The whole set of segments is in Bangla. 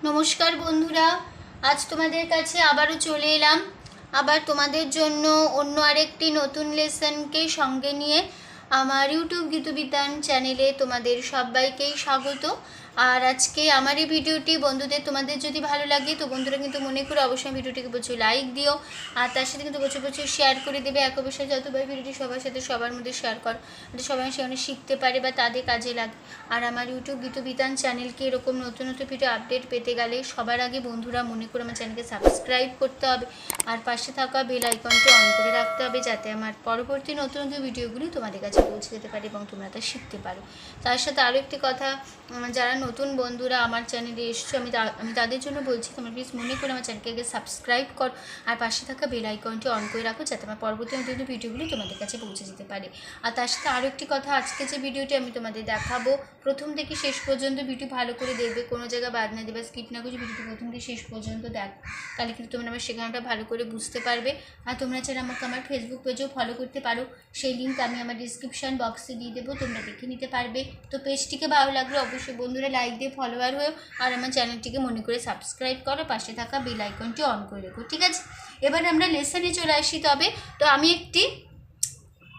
নমস্কার বন্ধুরা, আজ তোমাদের কাছে আবারও চলে এলাম। আবার তোমাদের জন্য অন্য আরেকটি নতুন লেসনকে সঙ্গে নিয়ে আমার ইউটিউব গীতবিতান চ্যানেলে তোমাদের সবাইকেই স্বাগত। আর আজকে আমার এই ভিডিওটি বন্ধুদের তোমাদের যদি ভালো লাগে তো বন্ধুরা কিন্তু মনে করে অবশ্যই ভিডিওটিকে প্রচুর লাইক দিও, আর তার সাথে কিন্তু প্রচুর প্রচুর শেয়ার করে দেবে। এক অবশ্যই যতবার ভিডিওটি সবার সাথে সবার মধ্যে শেয়ার কর, যাতে সবাই সেখানে শিখতে পারে বা তাদের কাজে লাগে। আর আমার ইউটিউব গীতবিতান চ্যানেলকে এরকম নতুন নতুন ভিডিও আপডেট পেতে গেলে সবার আগে বন্ধুরা মনে করে আমার চ্যানেলকে সাবস্ক্রাইব করতে হবে, আর পাশে থাকা বেল আইকনটি অন করে রাখতে হবে, যাতে আমার পরবর্তী নতুন নতুন ভিডিওগুলি তোমাদের কাছে পৌঁছে যেতে পারে এবং তোমরা তা শিখতে পারো। তার সাথে আরও একটি কথা, যারা নতুন বন্ধুরা আমার চ্যানেলে এসছো আমি তাদের জন্য বলছি, তোমরা প্লিজ মনে করে আমার চ্যানেলকে আগে সাবস্ক্রাইব কর, আর পাশে থাকা বেল আইকনটি অন করে রাখো, যাতে আমার পরবর্তী নতুন ভিডিওগুলি তোমাদের কাছে পৌঁছে যেতে পারে। আর তার সাথে আরও একটি কথা, আজকে যে ভিডিওটি আমি তোমাদের দেখাবো প্রথম থেকে শেষ পর্যন্ত ভিডিও ভালো করে দেখবে, কোনো জায়গা বাদ না দেবে, স্কিপ না করে ভিডিওটি প্রথম থেকে শেষ পর্যন্ত দেখ, তাহলে কিন্তু তোমরা আমার শেখানোটা ভালো করে বুঝতে পারবে। আর তোমরা চাইলে আমাকে আমার ফেসবুক পেজেও ফলো করতে পারো, সেই লিঙ্ক আমি আমার ডিসক্রিপশান বক্সে দিয়ে দেবো, তোমরা দেখে নিতে পারবে। তো পেজটিকে ভালো লাগলে অবশ্যই বন্ধুরা লাইক দিয়ে ফলোয়ার হয়েও, আর আমার চ্যানেলটিকে মনে করে সাবস্ক্রাইব করো, পাশে থাকা বেল আইকনটি অন করে রেখো, ঠিক আছে? এবার আমরা লেসনে চলে আসি। তো আমি একটি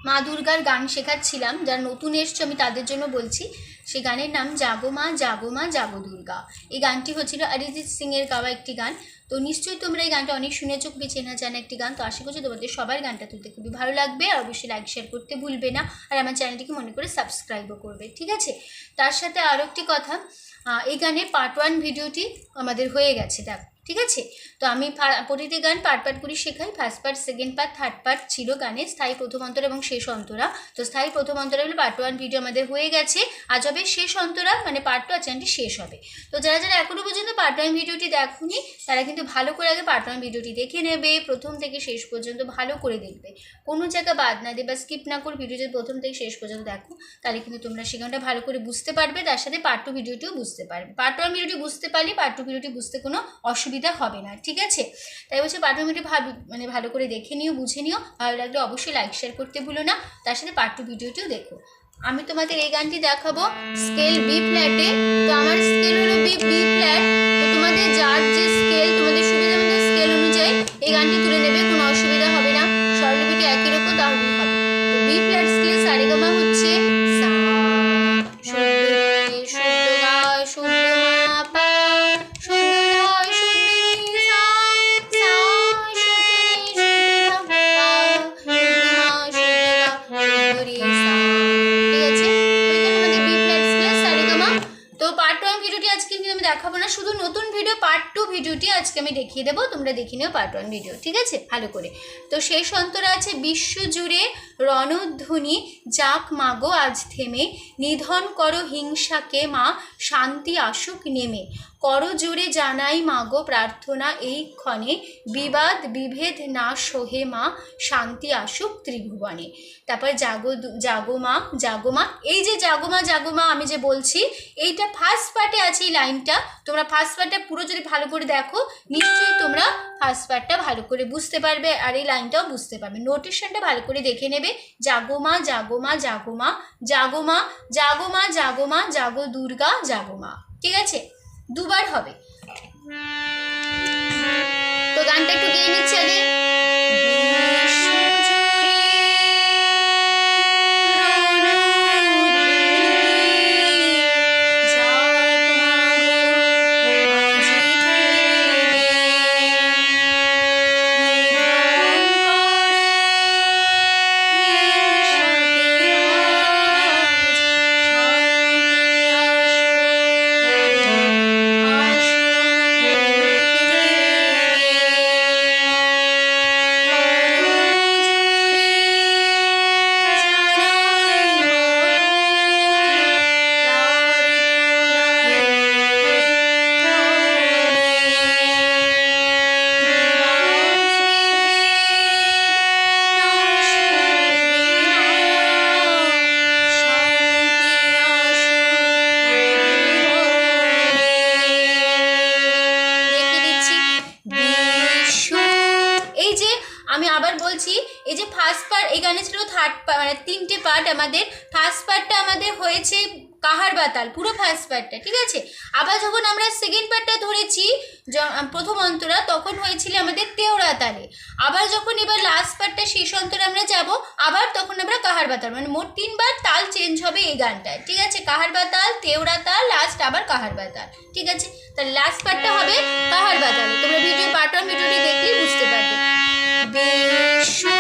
মা দুর্গার গান শেখাচ্ছিলাম, যারা নতুন এসছো আমি তাদের জন্য বলছি। সেই গানের নাম জাগো মা জাগো মা জাগো দুর্গা। এই গানটি হচ্ছিল অরিজিৎ সিংয়ের গাওয়া একটি গান। তো নিশ্চয়ই তোমরা এই গানটা অনেক শুনেছো, খুবই চেনা জানা একটি গান। তো আশা করছি তোমাদের সবার গানটা তুলতে খুবই ভালো লাগবে, আর অবশ্যই লাইক শেয়ার করতে ভুলবে না, আর আমার চ্যানেলটিকে মনে করে সাবস্ক্রাইবও করবে, ঠিক আছে? তার সাথে আরও একটি কথা, এই গানের পার্ট 1 ভিডিওটি আমাদের হয়ে গেছে, দেখ, ঠিক আছে? তো আমি প্রতিটি গান পার্ট করে শেখাই। First part, second part, third part ছিল গানের, স্থায়ী প্রথম অন্তরা এবং শেষ অন্তরা। তো স্থায়ী প্রথম অন্তরা হলো পার্ট 1 ভিডিও আমাদের হয়ে গেছে, আজ হবে শেষ অন্তরা, মানে পার্ট 2 চ্যানেলটি শেষ হবে। তো যারা যারা এখনও পর্যন্ত পার্ট 1 ভিডিওটি দেখোনি তারা কিন্তু ভালো করে আগে পার্ট 1 ভিডিওটি দেখে নেবে, প্রথম থেকে শেষ পর্যন্ত ভালো করে দেখবে, কোনো জায়গা বাদ না দেবে বা স্কিপ না করে ভিডিও যদি প্রথম থেকে শেষ পর্যন্ত দেখো, তাহলে কিন্তু তোমরা সেখানটা ভালো করে বুঝতে পারবে, তার সাথে পার্ট 2 ভিডিওটিও বুঝতে পারবে। পার্ট 1 ভিডিওটি বুঝতে পারলে পার্ট 2 ভিডিওটি বুঝতে কোনো অসুবিধা হবে না, ঠিক আছে? তাই বলছি পার্ট 1 ভিডিও ভালো করে দেখে নিও, বুঝে নিও, ভালো লাগলে অবশ্যই লাইক শেয়ার করতে ভুলো না, তার সাথে পার্ট 2 ভিডিওটিও দেখো। আমি তোমাদের এই গানটি দেখাবো স্কেল বি ফ্ল্যাটে। তো আমার স্কেল হলো বি ফ্ল্যাট। তো তোমাদের যার যে স্কেল, তোমাদের সুবিধা মতো স্কেল অনুযায়ী এই গানটি তুলে নেবে, কোনো অসুবিধা হবে না, স্বরলিপিটি একই রকম তাহলেই হবে। তো বি ফ্ল্যাট স্কেলে সারেগামা হচ্ছে সা, শুদ্ধ রে, শুদ্ধ গা, শুদ্ধ মা পা, শুদ্ধ ধ, শুদ্ধ নি সা, সা, শুদ্ধ নি, শুদ্ধ ধ পা, শুদ্ধ মা, শুদ্ধ গা, শুদ্ধ রে সা, ঠিক আছে? ওইটা তোমাদের বি ফ্ল্যাট স্কেলে সারেগামা। তো পার্ট 1 ভিডিওটি আজকে কিন্তু আমি দেখাবো না, শুধু নতুন ভিডিও পার্ট 2 ভিডিওটি আজকে আমি দেখিয়ে দেবো, তোমরা দেখে নিও পার্ট 1 ভিডিও, ঠিক আছে? ভালো করে। তো শেষ অন্তরা আছে বিশ্বজুড়ে রণধ্বনি যাক মাগো আজ থেমে, নিধন করো হিংসাকে মা, শান্তি আসুক নেমে, করো জোরে জানাই মাগো প্রার্থনা এই ক্ষণে, বিবাদ বিভেদ না সোহে মা, শান্তি আসুক ত্রিভুবনে। তারপর জাগো মা জাগো মা। এই যে জাগো মা আমি যে বলছি, এইটা ফার্স্ট পার্টে আছে এই লাইনটা। তোমরা ফার্স্ট পার্টটা পুরো যদি ভালো করে দেখো, নিশ্চয়ই তোমরা ফার্স্ট পার্টটা ভালো করে বুঝতে পারবে, আর এই লাইনটাও বুঝতে পারবে। নোটেশনটা ভালো করে দেখে নেবে। জাগো মা জাগো মা জাগো মা, জাগো মা জাগো মা জাগো মা, জাগো দুর্গা জাগো মা, ঠিক আছে? দুবার হবে। তো গানটা একটু গেয়ে নিচ্ছে আগে। আমি আবার বলছি, এই যে ফার্স্ট পার্ট, এই গানে ছিল থার্ড পার্ট, মানে 3টে পার্ট আমাদের। ফার্স্ট পার্টটা আমাদের হয়েছে কাহার বাতাল, পুরো ফার্স্ট পার্টটা, ঠিক আছে। আবার যখন আমরা সেকেন্ড পার্টটা ধরেছি প্রথম অন্তরা, তখন হয়েছিল আমাদের তেওড়া তালে। আবার যখন এবার লাস্ট পার্টটা শেষ অন্তরে আমরা যাব, আবার তখন আমরা কাহার বাতাল, মানে মোট 3বার তাল চেঞ্জ হবে এই গানটায়, ঠিক আছে। কাহার বাতাল, তেওড়া তাল, লাস্ট আবার কাহার বাতাল, ঠিক আছে। তাহলে লাস্ট পার্টটা হবে কাহার বাতালে। তোমরা ভিডিও পার্ট 1 ভিডিওটি দেখলেই বুঝতে পারবে। বিষ্ণু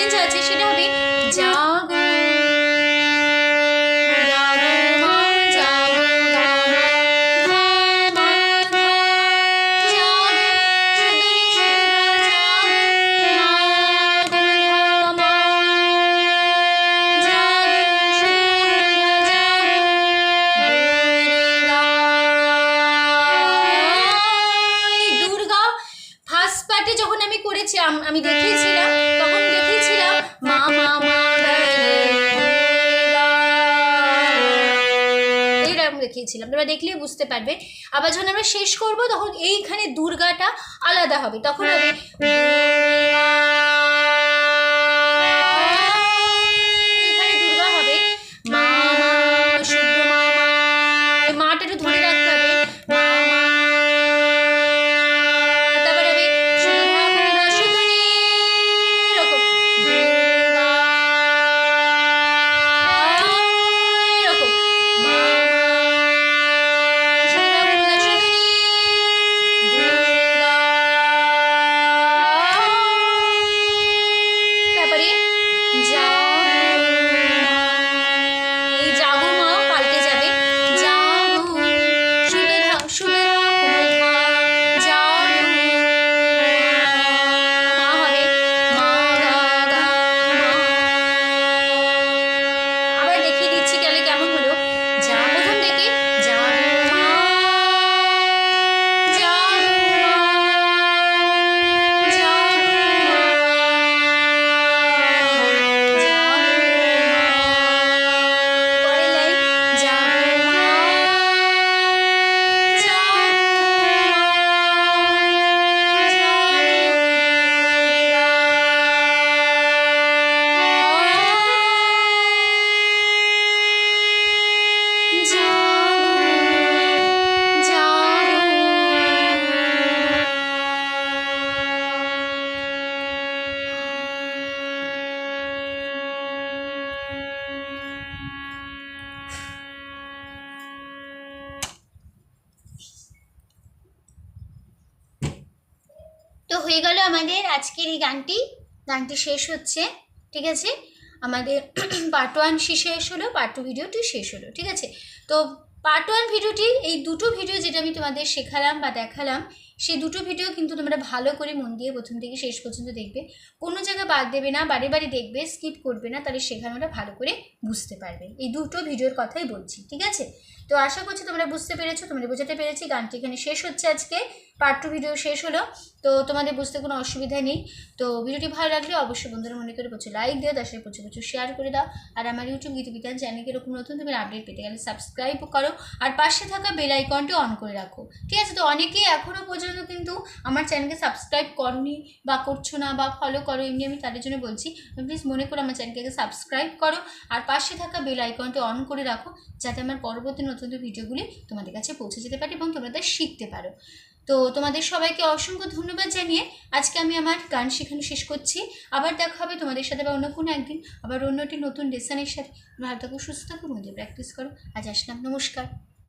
চেঞ্জ আছে, সেটা হবে জাগো জাগো মা জাগো গা মা ধা মা ধা জাগো সুন্দরী সুধা জাগো মা গো ধা মা জাগো দুর্গা। ফার্স্ট পার্টে যখন আমি করেছি আমি দেখিয়েছিলাম, তখন দেখিয়েছিলাম মা মা মা এইরকম দেখিয়েছিলাম, তোমরা দেখলেই বুঝতে পারবে। আবার যখন আমরা শেষ করব তখন এইখানে দুর্গাটা আলাদা হবে, তখন হবে এখানে দুর্গা হবে মা মা শুদ্ধ মা মা, মাটা একটু ধরে রাখতে হবে মা মা। তারপরে হবে সুধা কুন্দা সুন্দরী, এরকম দুর্গা, এরকম মা মা সুধা কুন্দা সুন্দরী দুর্গা। তারপরে এই জাগো মা পাল্টে যাবে জাগো সুধা সুধা কুমধা জাগো মা হবে মা গা গা মা। আবার দেখিয়ে দিচ্ছি গেলে কেমন হলো। যা প্রথম থেকে জাগো মা জাগো মা জাগো পরের লাইন জাগো মা তো হয়ে গেল আমাদের আজকের এই গানটি শেষ হচ্ছে, ঠিক আছে। আমাদের পার্ট 1 শেষ হলো, পার্ট 2 ভিডিওটি শেষ হলো, ঠিক আছে। তো পার্ট 1 ভিডিওটি, এই দুটো ভিডিও যেটা আমি তোমাদের শেখালাম বা দেখালাম, সেই দুটো ভিডিও কিন্তু তোমরা ভালো করে মন দিয়ে প্রথম থেকে শেষ পর্যন্ত দেখবে, কোনো জায়গা বাদ দেবে না, বারে বারে দেখবে, স্কিপ করবে না, তাহলে শেখানোটা ভালো করে বুঝতে পারবে। এই দুটো ভিডিওর কথাই বলছি, ঠিক আছে। তো আশা করছি তোমরা বুঝতে পেরেছো, তোমরা বোঝাতে পেরেছি। গানটি এখানে শেষ হচ্ছে, আজকে পার্ট 2 ভিডিও শেষ হলো। তো তোমাদের বুঝতে কোনো অসুবিধা নেই। তো ভিডিওটি ভালো লাগলে অবশ্যই বন্ধুরা মনে করে প্রচুর লাইক দিও, তার সাথে প্রচুর শেয়ার করে দাও। আর আমার ইউটিউব গীতবিতান চ্যানেলকে এরকম নতুন তুমি আপডেট পেতে গেলে সাবস্ক্রাইব করো, আর পাশে থাকা বেল আইকনটি অন করে রাখো, ঠিক আছে। তো অনেকেই এখনও পর্যন্ত কিন্তু আমার চ্যানেলকে সাবস্ক্রাইব করনি বা করছো না বা ফলো করো, এমনি আমি তাদের জন্য বলছি, প্লিজ মনে করো আমার চ্যানেলকে সাবস্ক্রাইব করো, আর পাশে থাকা বেল আইকনটি অন করে রাখো, যাতে আমার পরবর্তী নতুন ভিডিওগুলি তোমাদের কাছে পৌঁছে যেতে পারে এবং তোমরা তা শিখতে পারো। তো তোমাদের সবাইকে অসংখ্য ধন্যবাদ জানিয়ে আজকে আমি আমার গান শেখানো শেষ করছি। আবার দেখা হবে তোমাদের সাথে বা অন্য কোনো একদিন, আবার অন্য একটি নতুন লেসনের সাথে। ভালো থাকো, সুস্থ থাকো, মধ্যে প্র্যাকটিস করো। আজ আসলাম, নমস্কার।